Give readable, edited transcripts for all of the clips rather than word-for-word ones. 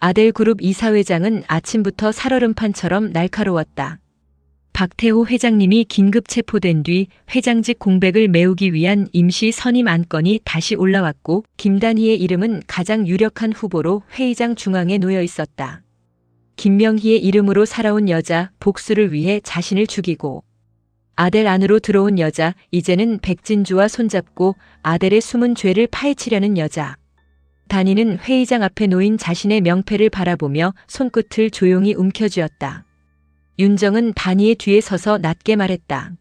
아델그룹 이사회장은 아침부터 살얼음판처럼 날카로웠다. 박태호 회장님이 긴급 체포된 뒤 회장직 공백을 메우기 위한 임시 선임 안건이 다시 올라왔고 김단희의 이름은 가장 유력한 후보로 회의장 중앙에 놓여 있었다. 김명희의 이름으로 살아온 여자, 복수를 위해 자신을 죽이고 아델 안으로 들어온 여자, 이제는 백진주와 손잡고 아델의 숨은 죄를 파헤치려는 여자. 단희는 회의장 앞에 놓인 자신의 명패를 바라보며 손끝을 조용히 움켜쥐었다. 윤정은 단희의 뒤에 서서 낮게 말했다.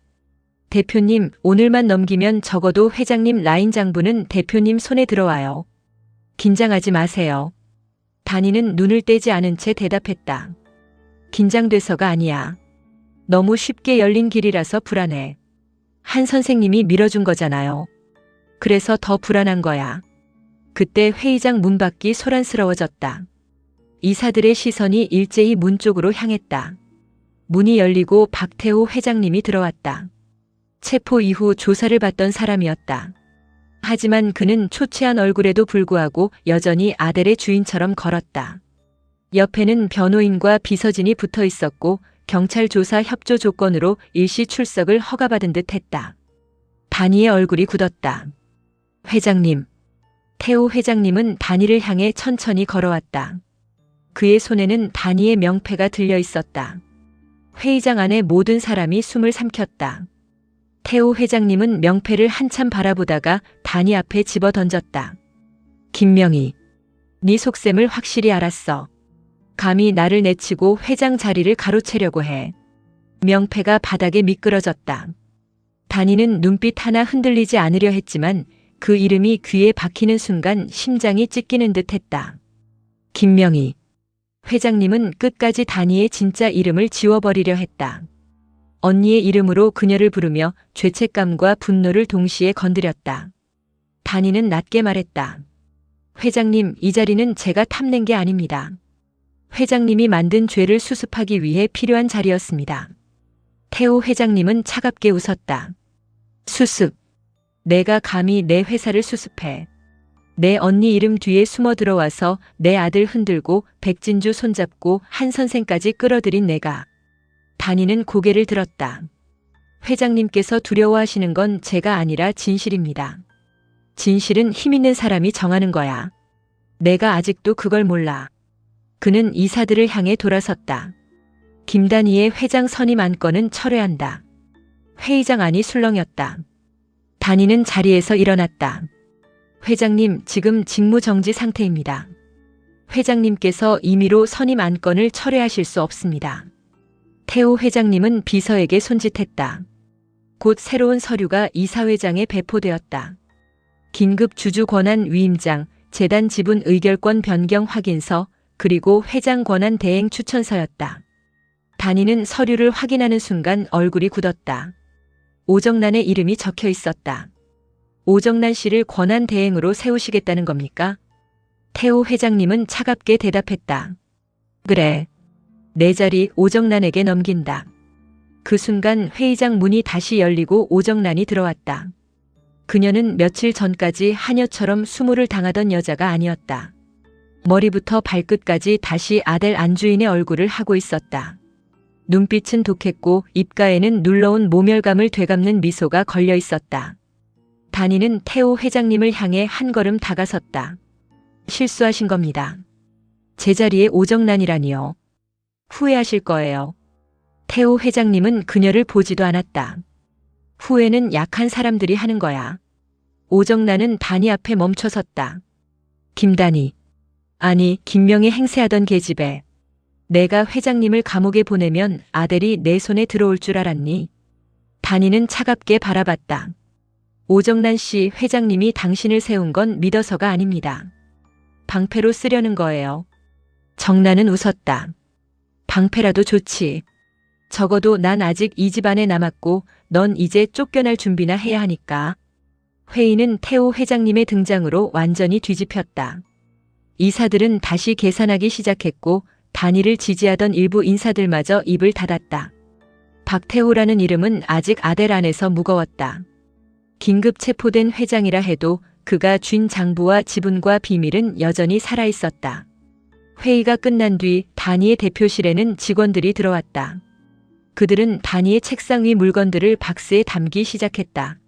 대표님, 오늘만 넘기면 적어도 회장님 라인 장부는 대표님 손에 들어와요. 긴장하지 마세요. 단희는 눈을 떼지 않은 채 대답했다. 긴장돼서가 아니야. 너무 쉽게 열린 길이라서 불안해. 한 선생님이 밀어준 거잖아요. 그래서 더 불안한 거야. 그때 회의장 문 밖이 소란스러워졌다. 이사들의 시선이 일제히 문 쪽으로 향했다. 문이 열리고 박태호 회장님이 들어왔다. 체포 이후 조사를 받던 사람이었다. 하지만 그는 초췌한 얼굴에도 불구하고 여전히 아델의 주인처럼 걸었다. 옆에는 변호인과 비서진이 붙어 있었고 경찰 조사 협조 조건으로 일시 출석을 허가받은 듯 했다. 단희의 얼굴이 굳었다. 회장님. 태호 회장님은 단희를 향해 천천히 걸어왔다. 그의 손에는 단희의 명패가 들려 있었다. 회의장 안에 모든 사람이 숨을 삼켰다. 태호 회장님은 명패를 한참 바라보다가 단희 앞에 집어 던졌다. 김명희, 네 속셈을 확실히 알았어. 감히 나를 내치고 회장 자리를 가로채려고 해. 명패가 바닥에 미끄러졌다. 단희는 눈빛 하나 흔들리지 않으려 했지만 그 이름이 귀에 박히는 순간 심장이 찢기는 듯 했다. 김명희. 회장님은 끝까지 단희의 진짜 이름을 지워버리려 했다. 언니의 이름으로 그녀를 부르며 죄책감과 분노를 동시에 건드렸다. 단희는 낮게 말했다. 회장님, 이 자리는 제가 탐낸 게 아닙니다. 회장님이 만든 죄를 수습하기 위해 필요한 자리였습니다. 태호 회장님은 차갑게 웃었다. 수습. 내가 감히 내 회사를 수습해. 내 언니 이름 뒤에 숨어 들어와서 내 아들 흔들고 백진주 손잡고 한 선생까지 끌어들인 내가. 단희는 고개를 들었다. 회장님께서 두려워하시는 건 제가 아니라 진실입니다. 진실은 힘 있는 사람이 정하는 거야. 내가 아직도 그걸 몰라. 그는 이사들을 향해 돌아섰다. 김단희의 회장 선임 안건은 철회한다. 회의장 안이 술렁였다. 단희는 자리에서 일어났다. 회장님, 지금 직무정지 상태입니다. 회장님께서 임의로 선임 안건을 철회하실 수 없습니다. 태호 회장님은 비서에게 손짓했다. 곧 새로운 서류가 이사회장에 배포되었다. 긴급 주주 권한 위임장, 재단 지분 의결권 변경 확인서, 그리고 회장 권한 대행 추천서였다. 단희는 서류를 확인하는 순간 얼굴이 굳었다. 오정란의 이름이 적혀 있었다. 오정란 씨를 권한 대행으로 세우시겠다는 겁니까? 태호 회장님은 차갑게 대답했다. 그래. 내 자리 오정란에게 넘긴다. 그 순간 회의장 문이 다시 열리고 오정란이 들어왔다. 그녀는 며칠 전까지 하녀처럼 수모를 당하던 여자가 아니었다. 머리부터 발끝까지 다시 아델 안주인의 얼굴을 하고 있었다. 눈빛은 독했고 입가에는 눌러온 모멸감을 되감는 미소가 걸려 있었다. 단희는 태호 회장님을 향해 한 걸음 다가섰다. 실수하신 겁니다. 제 자리에 오정란이라니요. 후회하실 거예요. 태호 회장님은 그녀를 보지도 않았다. 후회는 약한 사람들이 하는 거야. 오정란은 단희 앞에 멈춰섰다. 김단희. 아니, 김명희 행세하던 계집애. 내가 회장님을 감옥에 보내면 아델이 내 손에 들어올 줄 알았니? 단희는 차갑게 바라봤다. 오정란 씨, 회장님이 당신을 세운 건 믿어서가 아닙니다. 방패로 쓰려는 거예요. 정란은 웃었다. 방패라도 좋지. 적어도 난 아직 이 집안에 남았고 넌 이제 쫓겨날 준비나 해야 하니까. 회의는 태호 회장님의 등장으로 완전히 뒤집혔다. 이사들은 다시 계산하기 시작했고 단희를 지지하던 일부 인사들마저 입을 닫았다. 박태호라는 이름은 아직 아델 안에서 무거웠다. 긴급 체포된 회장이라 해도 그가 쥔 장부와 지분과 비밀은 여전히 살아있었다. 회의가 끝난 뒤 단위의 대표실에는 직원들이 들어왔다. 그들은 단위의 책상 위 물건들을 박스에 담기 시작했다.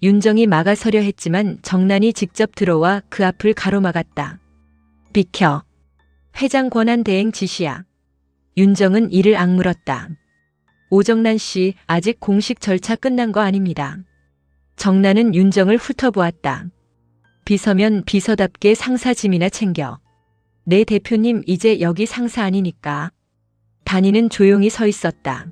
윤정이 막아서려 했지만 정난이 직접 들어와 그 앞을 가로막았다. 비켜. 회장 권한 대행 지시야. 윤정은 이를 악물었다. 오정난 씨, 아직 공식 절차 끝난 거 아닙니다. 정난은 윤정을 훑어보았다. 비서면 비서답게 상사 짐이나 챙겨. 내 대표님 이제 여기 상사 아니니까. 단위는 조용히 서 있었다.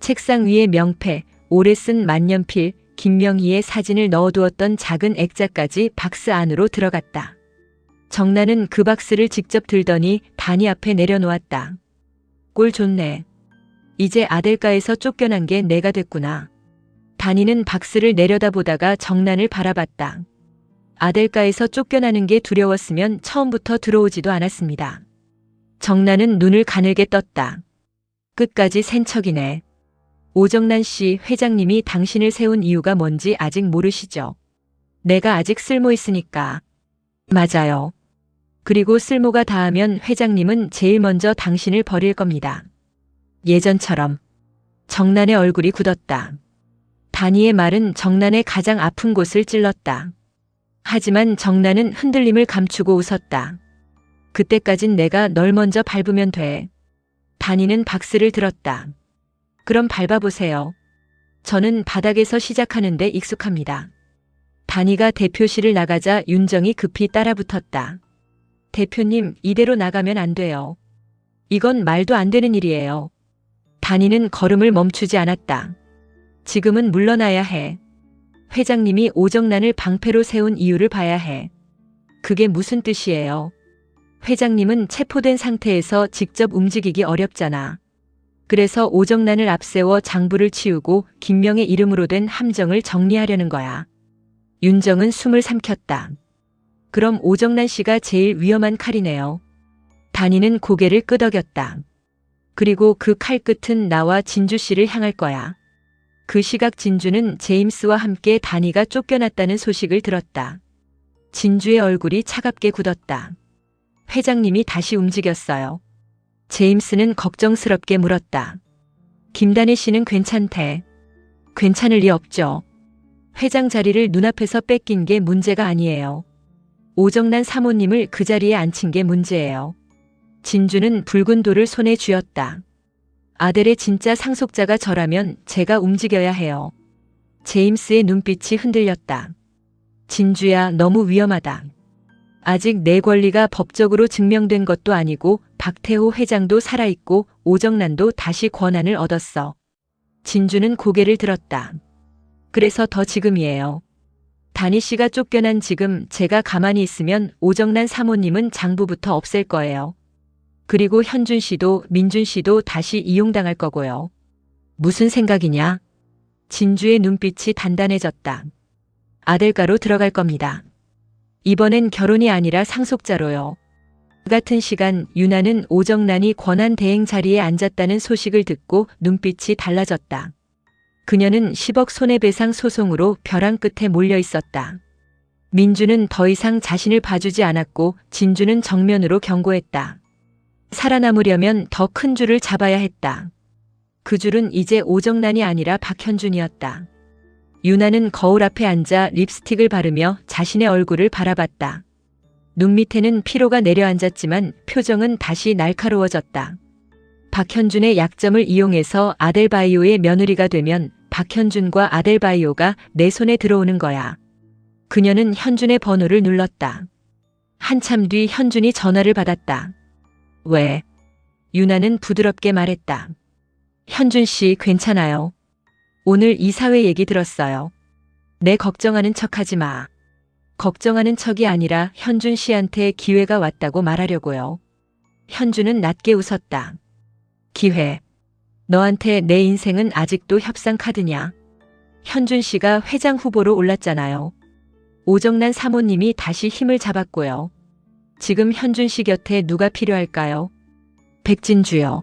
책상 위에 명패, 오래 쓴 만년필, 김명희의 사진을 넣어두었던 작은 액자까지 박스 안으로 들어갔다. 정난은 그 박스를 직접 들더니 단위 앞에 내려놓았다. 꼴 좋네. 이제 아델가에서 쫓겨난 게 내가 됐구나. 단위는 박스를 내려다보다가 정난을 바라봤다. 아델가에서 쫓겨나는 게 두려웠으면 처음부터 들어오지도 않았습니다. 정난은 눈을 가늘게 떴다. 끝까지 센 척이네. 오정난 씨, 회장님이 당신을 세운 이유가 뭔지 아직 모르시죠? 내가 아직 쓸모 있으니까. 맞아요. 그리고 쓸모가 닿으면 회장님은 제일 먼저 당신을 버릴 겁니다. 예전처럼. 정난의 얼굴이 굳었다. 단위의 말은 정난의 가장 아픈 곳을 찔렀다. 하지만 정난은 흔들림을 감추고 웃었다. 그때까진 내가 널 먼저 밟으면 돼. 단위는 박스를 들었다. 그럼 밟아보세요. 저는 바닥에서 시작하는데 익숙합니다. 단위가 대표실을 나가자 윤정이 급히 따라붙었다. 대표님, 이대로 나가면 안 돼요. 이건 말도 안 되는 일이에요. 단위는 걸음을 멈추지 않았다. 지금은 물러나야 해. 회장님이 오정난을 방패로 세운 이유를 봐야 해. 그게 무슨 뜻이에요? 회장님은 체포된 상태에서 직접 움직이기 어렵잖아. 그래서 오정난을 앞세워 장부를 치우고 김명의 이름으로 된 함정을 정리하려는 거야. 윤정은 숨을 삼켰다. 그럼 오정난 씨가 제일 위험한 칼이네요. 단위는 고개를 끄덕였다. 그리고 그 칼 끝은 나와 진주 씨를 향할 거야. 그 시각 진주는 제임스와 함께 단위가 쫓겨났다는 소식을 들었다. 진주의 얼굴이 차갑게 굳었다. 회장님이 다시 움직였어요. 제임스는 걱정스럽게 물었다. 김단희 씨는 괜찮대. 괜찮을 리 없죠. 회장 자리를 눈앞에서 뺏긴 게 문제가 아니에요. 오정난 사모님을 그 자리에 앉힌 게 문제예요. 진주는 붉은 돌을 손에 쥐었다. 아델의 진짜 상속자가 저라면 제가 움직여야 해요. 제임스의 눈빛이 흔들렸다. 진주야, 너무 위험하다. 아직 내 권리가 법적으로 증명된 것도 아니고 박태호 회장도 살아있고 오정난도 다시 권한을 얻었어. 진주는 고개를 들었다. 그래서 더 지금이에요. 단희 씨가 쫓겨난 지금 제가 가만히 있으면 오정난 사모님은 장부부터 없앨 거예요. 그리고 현준 씨도 민준 씨도 다시 이용당할 거고요. 무슨 생각이냐? 진주의 눈빛이 단단해졌다. 아델가로 들어갈 겁니다. 이번엔 결혼이 아니라 상속자로요. 그 같은 시간 유나는 오정난이 권한 대행 자리에 앉았다는 소식을 듣고 눈빛이 달라졌다. 그녀는 10억 손해배상 소송으로 벼랑 끝에 몰려 있었다. 민주는 더 이상 자신을 봐주지 않았고 진주는 정면으로 경고했다. 살아남으려면 더 큰 줄을 잡아야 했다. 그 줄은 이제 오정난이 아니라 박현준이었다. 유나는 거울 앞에 앉아 립스틱을 바르며 자신의 얼굴을 바라봤다. 눈 밑에는 피로가 내려앉았지만 표정은 다시 날카로워졌다. 박현준의 약점을 이용해서 아델바이오의 며느리가 되면 박현준과 아델바이오가 내 손에 들어오는 거야. 그녀는 현준의 번호를 눌렀다. 한참 뒤 현준이 전화를 받았다. 왜? 유나는 부드럽게 말했다. 현준 씨 괜찮아요. 오늘 이사회 얘기 들었어요. 내 걱정하는 척하지 마. 걱정하는 척이 아니라 현준 씨한테 기회가 왔다고 말하려고요. 현준은 낮게 웃었다. 기회. 너한테 내 인생은 아직도 협상 카드냐? 현준 씨가 회장 후보로 올랐잖아요. 오정난 사모님이 다시 힘을 잡았고요. 지금 현준 씨 곁에 누가 필요할까요? 백진주요.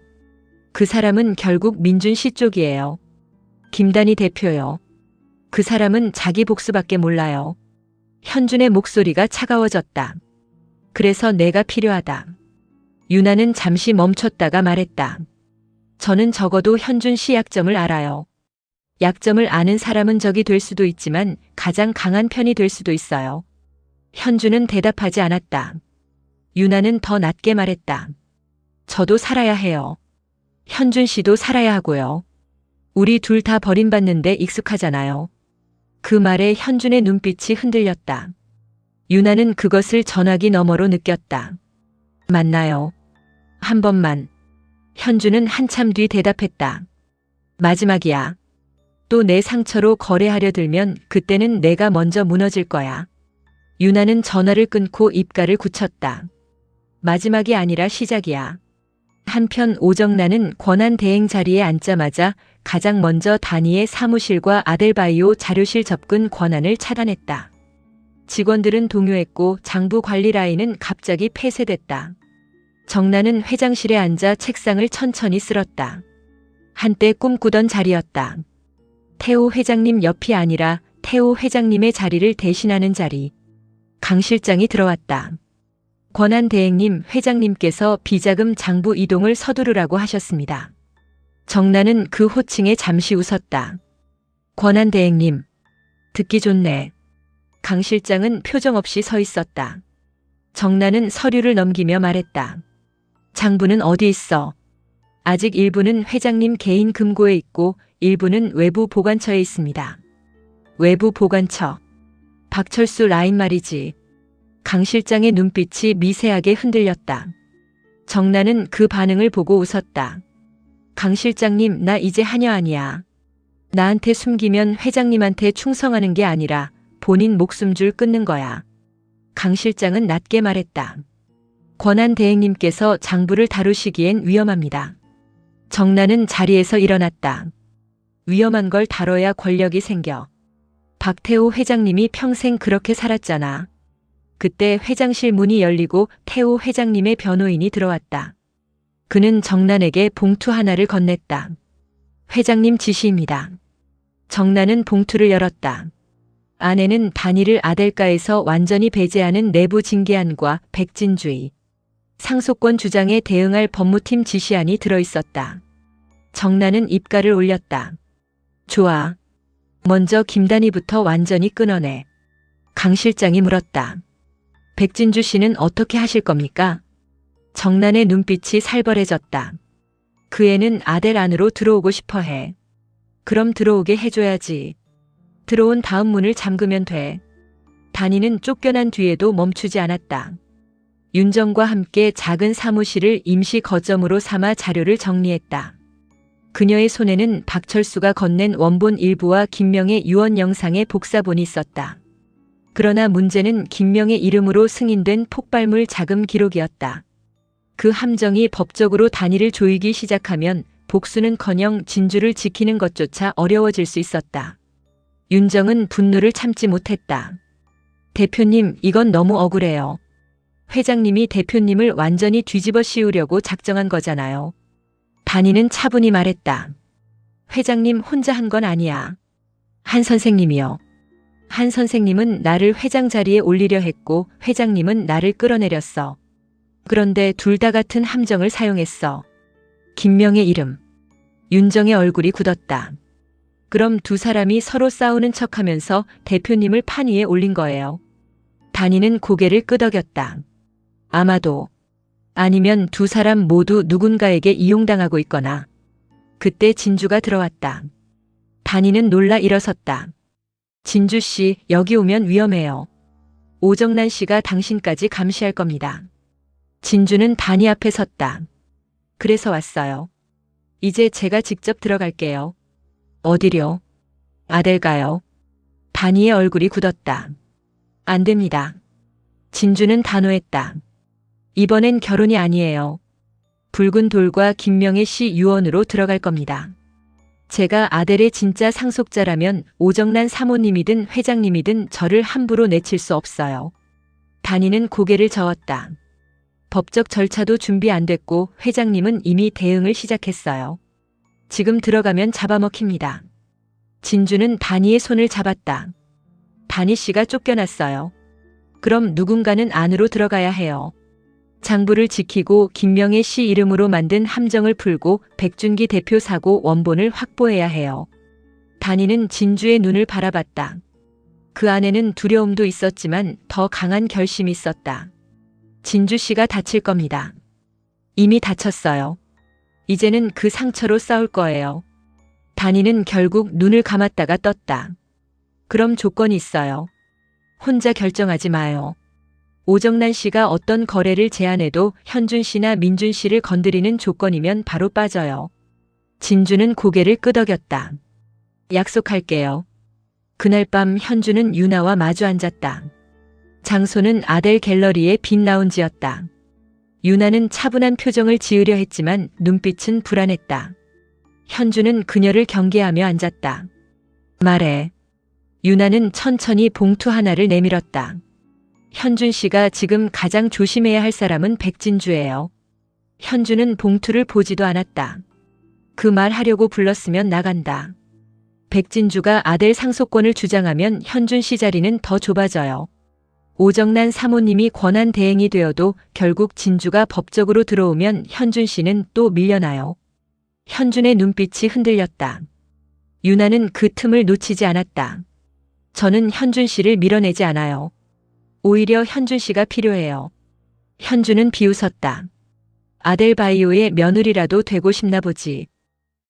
그 사람은 결국 민준 씨 쪽이에요. 김단희 대표요. 그 사람은 자기 복수밖에 몰라요. 현준의 목소리가 차가워졌다. 그래서 내가 필요하다. 유나는 잠시 멈췄다가 말했다. 저는 적어도 현준 씨 약점을 알아요. 약점을 아는 사람은 적이 될 수도 있지만 가장 강한 편이 될 수도 있어요. 현준은 대답하지 않았다. 유나는 더 낮게 말했다. 저도 살아야 해요. 현준 씨도 살아야 하고요. 우리 둘 다 버림받는데 익숙하잖아요. 그 말에 현준의 눈빛이 흔들렸다. 유나는 그것을 전화기 너머로 느꼈다. 맞나요? 한 번만. 현준은 한참 뒤 대답했다. 마지막이야. 또 내 상처로 거래하려 들면 그때는 내가 먼저 무너질 거야. 유나는 전화를 끊고 입가를 굳혔다. 마지막이 아니라 시작이야. 한편 오정란은 권한 대행 자리에 앉자마자 가장 먼저 단위의 사무실과 아델바이오 자료실 접근 권한을 차단했다. 직원들은 동요했고 장부 관리 라인은 갑자기 폐쇄됐다. 정란은 회장실에 앉아 책상을 천천히 쓸었다. 한때 꿈꾸던 자리였다. 태호 회장님 옆이 아니라 태호 회장님의 자리를 대신하는 자리. 강 실장이 들어왔다. 권한 대행님, 회장님께서 비자금 장부 이동을 서두르라고 하셨습니다. 정란은 그 호칭에 잠시 웃었다. 권한 대행님. 듣기 좋네. 강 실장은 표정 없이 서 있었다. 정란은 서류를 넘기며 말했다. 장부는 어디 있어? 아직 일부는 회장님 개인 금고에 있고 일부는 외부 보관처에 있습니다. 외부 보관처. 박철수 라인 말이지. 강 실장의 눈빛이 미세하게 흔들렸다. 정란은 그 반응을 보고 웃었다. 강 실장님, 나 이제 하녀 아니야. 나한테 숨기면 회장님한테 충성하는 게 아니라 본인 목숨줄 끊는 거야. 강 실장은 낮게 말했다. 권한 대행님께서 장부를 다루시기엔 위험합니다. 정란은 자리에서 일어났다. 위험한 걸 다뤄야 권력이 생겨. 박태호 회장님이 평생 그렇게 살았잖아. 그때 회장실 문이 열리고 태호 회장님의 변호인이 들어왔다. 그는 정란에게 봉투 하나를 건넸다. 회장님 지시입니다. 정란은 봉투를 열었다. 안에는 단위를 아델가에서 완전히 배제하는 내부 징계안과 백진주의, 상속권 주장에 대응할 법무팀 지시안이 들어있었다. 정란은 입가를 올렸다. 좋아. 먼저 김단희부터 완전히 끊어내. 강 실장이 물었다. 백진주 씨는 어떻게 하실 겁니까? 정란의 눈빛이 살벌해졌다. 그 애는 아델 안으로 들어오고 싶어 해. 그럼 들어오게 해줘야지. 들어온 다음 문을 잠그면 돼. 단희는 쫓겨난 뒤에도 멈추지 않았다. 윤정과 함께 작은 사무실을 임시 거점으로 삼아 자료를 정리했다. 그녀의 손에는 박철수가 건넨 원본 일부와 김명의 유언 영상의 복사본이 있었다. 그러나 문제는 김명의 이름으로 승인된 폭발물 자금 기록이었다. 그 함정이 법적으로 단위를 조이기 시작하면 복수는커녕 진주를 지키는 것조차 어려워질 수 있었다. 윤정은 분노를 참지 못했다. 대표님, 이건 너무 억울해요. 회장님이 대표님을 완전히 뒤집어 씌우려고 작정한 거잖아요. 단희는 차분히 말했다. 회장님 혼자 한 건 아니야. 한 선생님이요. 한 선생님은 나를 회장 자리에 올리려 했고 회장님은 나를 끌어내렸어. 그런데 둘 다 같은 함정을 사용했어. 김명의 이름. 윤정의 얼굴이 굳었다. 그럼 두 사람이 서로 싸우는 척하면서 대표님을 판 위에 올린 거예요. 단희는 고개를 끄덕였다. 아마도. 아니면 두 사람 모두 누군가에게 이용당하고 있거나. 그때 진주가 들어왔다. 단희는 놀라 일어섰다. 진주 씨, 여기 오면 위험해요. 오정란 씨가 당신까지 감시할 겁니다. 진주는 단희 앞에 섰다. 그래서 왔어요. 이제 제가 직접 들어갈게요. 어디려? 아델가요. 단희의 얼굴이 굳었다. 안 됩니다. 진주는 단호했다. 이번엔 결혼이 아니에요. 붉은 돌과 김명의 씨 유언으로 들어갈 겁니다. 제가 아델의 진짜 상속자라면 오정란 사모님이든 회장님이든 저를 함부로 내칠 수 없어요. 단희는 고개를 저었다. 법적 절차도 준비 안 됐고 회장님은 이미 대응을 시작했어요. 지금 들어가면 잡아먹힙니다. 진주는 단희의 손을 잡았다. 단희 씨가 쫓겨났어요. 그럼 누군가는 안으로 들어가야 해요. 장부를 지키고 김명애 씨 이름으로 만든 함정을 풀고 백준기 대표 사고 원본을 확보해야 해요. 단이는 진주의 눈을 바라봤다. 그 안에는 두려움도 있었지만 더 강한 결심이 있었다. 진주 씨가 다칠 겁니다. 이미 다쳤어요. 이제는 그 상처로 싸울 거예요. 단이는 결국 눈을 감았다가 떴다. 그럼 조건이 있어요. 혼자 결정하지 마요. 오정란 씨가 어떤 거래를 제안해도 현준 씨나 민준 씨를 건드리는 조건이면 바로 빠져요. 진주는 고개를 끄덕였다. 약속할게요. 그날 밤 현주는 유나와 마주 앉았다. 장소는 아델 갤러리의 빈 라운지였다. 유나는 차분한 표정을 지으려 했지만 눈빛은 불안했다. 현주는 그녀를 경계하며 앉았다. 말해. 유나는 천천히 봉투 하나를 내밀었다. 현준 씨가 지금 가장 조심해야 할 사람은 백진주예요. 현주는 봉투를 보지도 않았다. 그 말 하려고 불렀으면 나간다. 백진주가 아델 상속권을 주장하면 현준 씨 자리는 더 좁아져요. 오정란 사모님이 권한 대행이 되어도 결국 진주가 법적으로 들어오면 현준 씨는 또 밀려나요. 현준의 눈빛이 흔들렸다. 유나는 그 틈을 놓치지 않았다. 저는 현준 씨를 밀어내지 않아요. 오히려 현준 씨가 필요해요. 현준은 비웃었다. 아델바이오의 며느리라도 되고 싶나 보지.